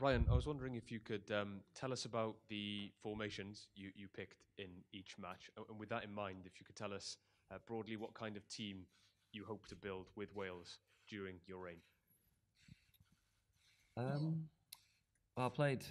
Ryan, I was wondering if you could tell us about the formations you picked in each match. And with that in mind, if you could tell us broadly what kind of team you hope to build with Wales during your reign. Well, I played,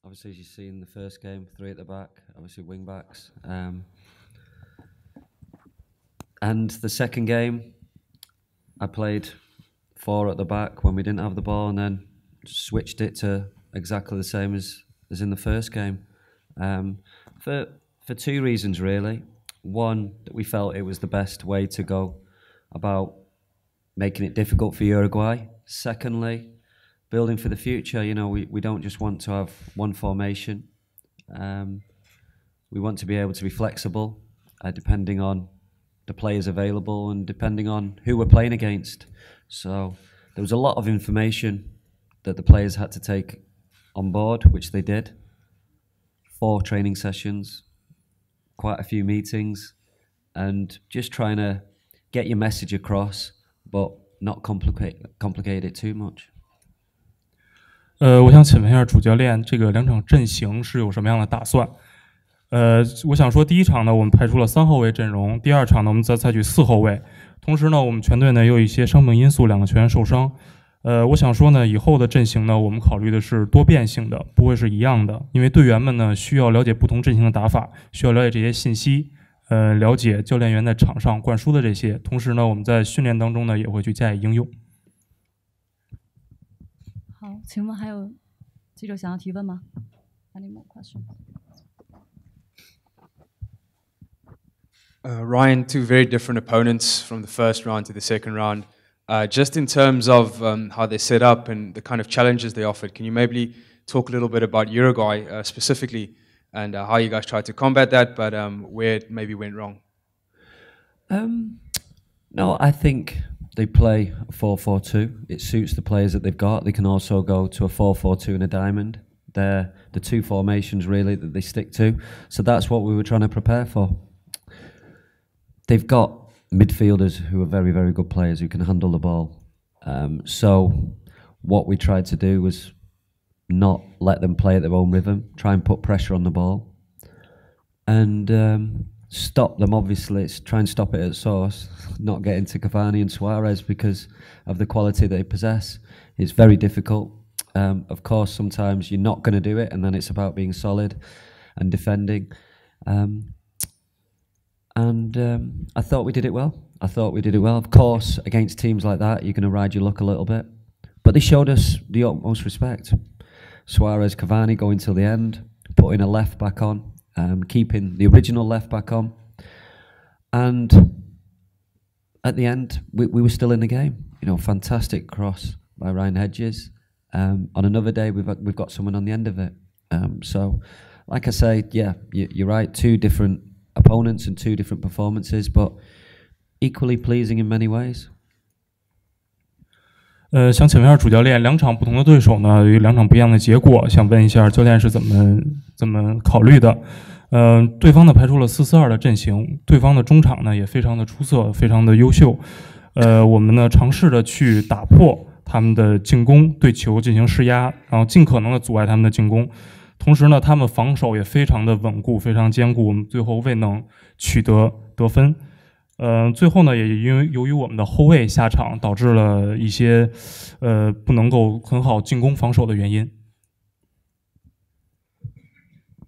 obviously, as you see in the first game, 3 at the back, obviously wing backs. And the second game, I played 4 at the back when we didn't have the ball, and then switched it to exactly the same as in the first game. For 2 reasons, really. One, that we felt it was the best way to go about making it difficult for Uruguay. Secondly, building for the future. You know, we don't just want to have one formation. We want to be able to be flexible, depending on the players available and depending on who we're playing against. So there was a lot of information that the players had to take on board, which they did. 4 training sessions, quite a few meetings, and just trying to get your message across, but not complicate it too much. 我想请问一下主教练，这个2场阵型是有什么样的打算？我想说，第1场呢，我们派出了3后卫阵容；第2场呢，我们则采取4后卫。同时呢，我们全队呢也有一些伤病因素，2个球员受伤。我想说呢，以后的阵型呢，我们考虑的是多变性的，不会是一样的，因为队员们呢需要了解不同阵型的打法，需要了解这些信息，了解教练员在场上灌输的这些。同时呢，我们在训练当中呢也会去加以应用。好，请问还有记者想要提问吗 ？Any more questions? Ryan, 2 very different opponents from the first round to the second round. Just in terms of how they set up and the kind of challenges they offered, can you maybe talk a little bit about Uruguay specifically and how you guys tried to combat that, but where it maybe went wrong? No, I think they play 4-4-2. It suits the players that they've got. They can also go to a 4-4-2 and a diamond. They're the 2 formations really that they stick to. So that's what we were trying to prepare for. They've got midfielders who are very, very good players who can handle the ball. So what we tried to do was not let them play at their own rhythm, try and put pressure on the ball. And stop them, obviously, try and stop it at source, not get into Cavani and Suarez because of the quality they possess. It's very difficult. Of course, sometimes you're not going to do it, and then it's about being solid and defending. I thought we did it well. Of course, against teams like that, you're going to ride your luck a little bit. But they showed us the utmost respect. Suarez, Cavani going till the end, putting a left back on, keeping the original left back on. And at the end, we were still in the game. You know, fantastic cross by Ryan Hedges. On another day, we've got someone on the end of it. So, like I say, yeah, you're right. 2 different opponents and 2 different performances, but equally pleasing in many ways. 想请问一下主教练，2场不同的对手呢，有2场不一样的结果，想问一下教练是怎么考虑的？对方呢排出了4-4-2的阵型，对方的中场呢也非常的出色，非常的优秀。我们呢尝试着去打破他们的进攻，对球进行施压，然后尽可能的阻碍他们的进攻。同时呢，他们防守也非常的稳固，非常坚固，我们最后未能取得得分。最后呢，也由于我们的后卫下场，导致了一些不能够很好进攻防守的原因。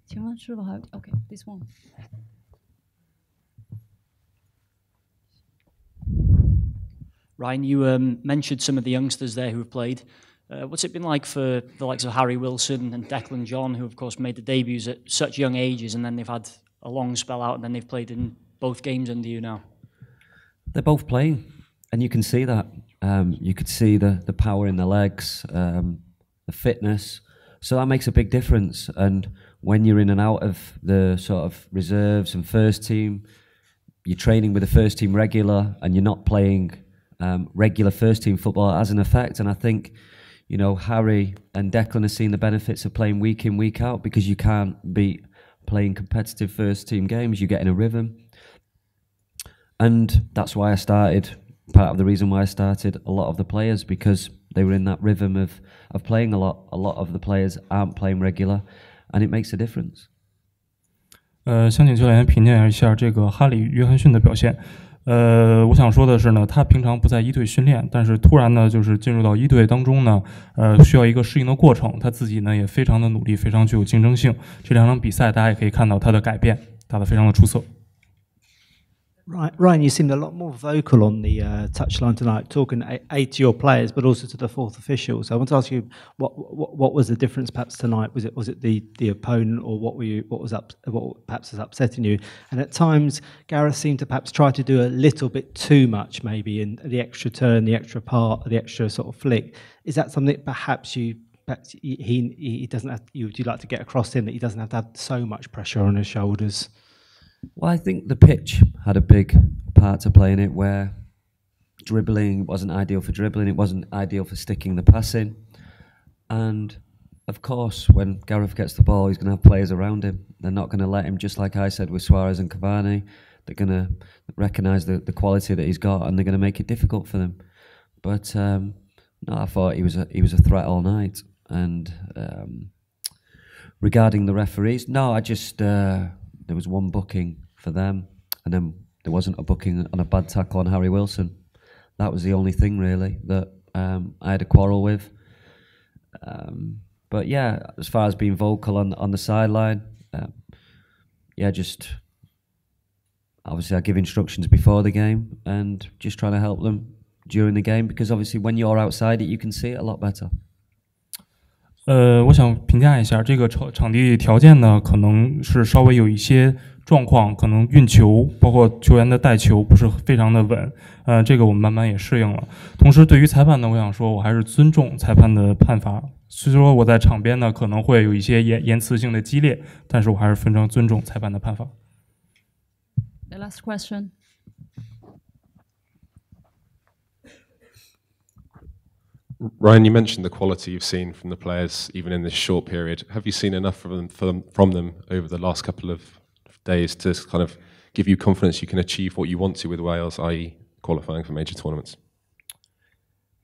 请问是否还有 ？OK, this one. Ryan, you mentioned some of the youngsters there who have played. What's it been like for the likes of Harry Wilson and Declan John, who of course made the debuts at such young ages, and then they've had a long spell out, and then they've played in both games under you now? They're both playing, and you can see that. You could see the power in the legs, the fitness. So that makes a big difference. And when you're in and out of the sort of reserves and first team, you're training with the first team regular, and you're not playing regular first team football, it has an effect. And I think, you know, Harry and Declan have seen the benefits of playing week in, week out, because you can't beat playing competitive first team games. You get in a rhythm. And that's why I started, part of the reason why I started a lot of the players, because They were in that rhythm of playing a lot. A lot of the players aren't playing regular, and it makes a difference. 想请教练评价一下这个哈里·约翰逊的表现。我想说的是呢，他平常不在一队训练，但是突然呢，就是进入到一队当中呢，需要一个适应的过程。他自己呢也非常的努力，非常具有竞争性。这2场比赛大家也可以看到他的改变，打得非常的出色。Right, Ryan, you seemed a lot more vocal on the touchline tonight, talking to your players, but also to the fourth officials. I want to ask you, what was the difference perhaps tonight? Was it the opponent, or what perhaps was upsetting you? And at times, Gareth seemed to perhaps try to do a little bit too much, maybe in the extra turn, the extra part, the extra sort of flick. Is that something that perhaps he doesn't have? Would you like to get across him that he doesn't have to have so much pressure on his shoulders? Well, I think the pitch had a big part to play in it, where dribbling wasn't ideal for dribbling, it wasn't ideal for sticking the pass in. And of course, when Gareth gets the ball, he's going to have players around him. They're not going to let him, just like I said with Suarez and Cavani, they're going to recognise the quality that he's got, and they're going to make it difficult for them. But no, I thought he was a threat all night. And regarding the referees, no, I just... there was one booking for them, and then there wasn't a booking on a bad tackle on Harry Wilson. That was the only thing really that I had a quarrel with. But yeah, as far as being vocal on the sideline, yeah, just obviously I give instructions before the game and just trying to help them during the game, because obviously when you're outside it, you can see it a lot better. 我想评价一下这个场地条件呢，可能是稍微有一些状况，可能运球包括球员的带球不是非常的稳，这个我们慢慢也适应了。同时对于裁判呢，我想说我还是尊重裁判的判罚，虽说我在场边呢可能会有一些言辞性的激烈，但是我还是非常尊重裁判的判罚。The last question. Ryan, you mentioned the quality you've seen from the players, even in this short period. Have you seen enough from them over the last couple of days to kind of give you confidence you can achieve what you want to with Wales, i.e. qualifying for major tournaments?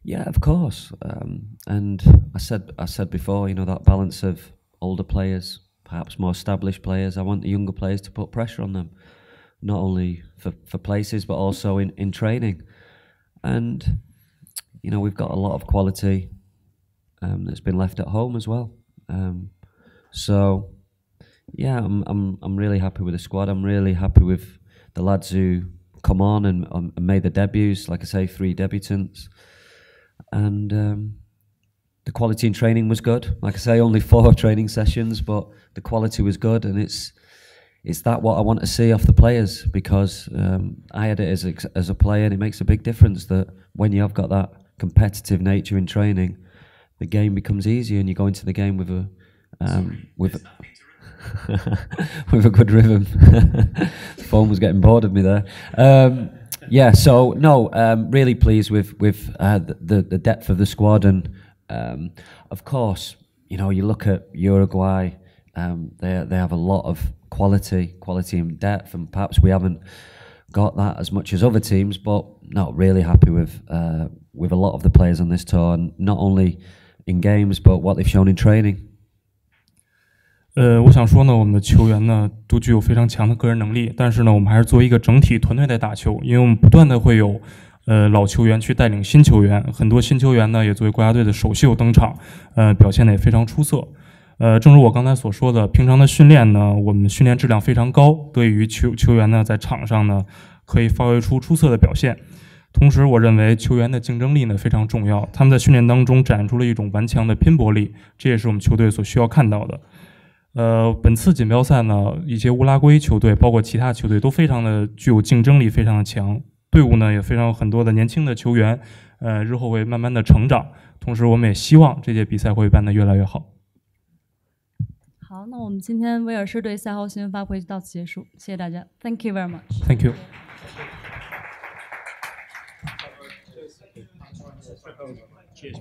Yeah, of course. And I said before, you know, that balance of older players, perhaps more established players. I want the younger players to put pressure on them, not only for places, but also in training. And you know, we've got a lot of quality that's been left at home as well. So, yeah, I'm really happy with the squad. I'm really happy with the lads who come on and made the debuts. Like I say, 3 debutants, and the quality in training was good. Like I say, only 4 training sessions, but the quality was good, and it's that what I want to see off the players, because I had it as a player, and it makes a big difference that when you have got that competitive nature in training, the game becomes easier, and you go into the game with a with a good rhythm. The phone was getting bored of me there. Yeah, so no, really pleased with the depth of the squad, and of course, you know, you look at Uruguay, they have a lot of quality and depth, and perhaps we haven't got that as much as other teams, but not really happy with a lot of the players on this tour, and not only in games, but what they've shown in training. 我想说呢，我们的球员呢都具有非常强的个人能力，但是呢，我们还是作为一个整体团队在打球，因为我们不断的会有老球员去带领新球员，很多新球员呢也作为国家队的首秀登场，表现的也非常出色。正如我刚才所说的，平常的训练呢，我们训练质量非常高，得益于球员呢在场上呢可以发挥出出色的表现。同时，我认为球员的竞争力呢非常重要，他们在训练当中展出了一种顽强的拼搏力，这也是我们球队所需要看到的。本次锦标赛呢，一些乌拉圭球队，包括其他球队都非常的具有竞争力，非常的强。队伍呢也非常有很多的年轻的球员，日后会慢慢的成长。同时，我们也希望这届比赛会办得越来越好。好，那我们今天威尔士队赛后新闻发布会就到此结束，谢谢大家 ，Thank you very much. Thank you. Cheers.